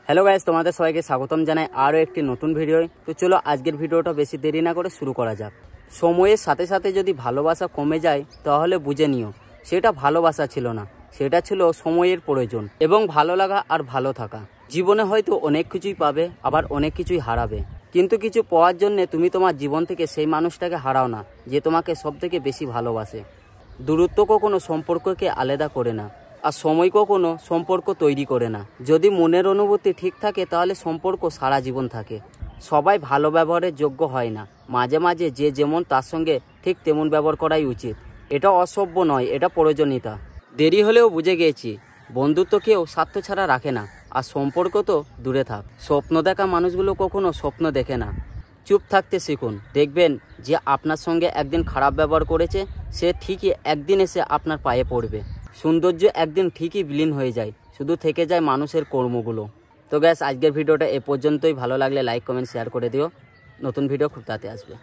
Hello guys, তোমাদের সবাইকে স্বাগতম জানাই আরও একটি নতুন ভিডিও। তো চলো আজকের ভিডিওটা বেশি দেরি না করে শুরু করা যাক। সময়ের সাথে সাথে যদি ভালোবাসা কমে যায় তাহলে বুঝে নিও সেটা ভালোবাসা ছিল না, সেটা ছিল সময়ের প্রয়োজন এবং ভালো লাগা আর ভালো থাকা। জীবনে হয়তো অনেক কিছুই পাবে, আবার অনেক কিছুই হারাবে, কিন্তু কিছু পাওয়ার জন্য তুমি তোমার জীবন থেকে সেই মানুষটাকে হারাও না যে তোমাকে সব থেকে বেশি ভালোবাসে। দূরত্ব কখনো সম্পর্ককে আলাদা করে না, আর সময় কখনো সম্পর্ক তৈরি করে না। যদি মনের অনুভূতি ঠিক থাকে তাহলে সম্পর্ক সারা জীবন থাকে। সবাই ভালো ব্যবহারের যোগ্য হয় না, মাঝে মাঝে যে যেমন তার সঙ্গে ঠিক তেমন ব্যবহার করাই উচিত। এটা অসভ্য নয়, এটা প্রয়োজনীয়তা। দেরি হলেও বুঝে গিয়েছি বন্ধুত্ব কেউ স্বার্থ ছাড়া রাখে না, আর সম্পর্ক তো দূরে থাক। স্বপ্ন দেখা মানুষগুলো কখনো স্বপ্ন দেখে না। চুপ থাকতে শিখুন, দেখবেন যে আপনার সঙ্গে একদিন খারাপ ব্যবহার করেছে সে ঠিকই একদিন এসে আপনার পায়ে পড়বে। সৌন্দর্য একদিন ঠিকই বিলীন হয়ে যায়, শুধু থেকে যায় মানুষের কর্মগুলো। তো গ্যাস, আজকের ভিডিওটা এ পর্যন্তই। ভালো লাগলে লাইক কমেন্ট শেয়ার করে দিও। নতুন ভিডিও খুব তাড়াতাড়ি আসবে।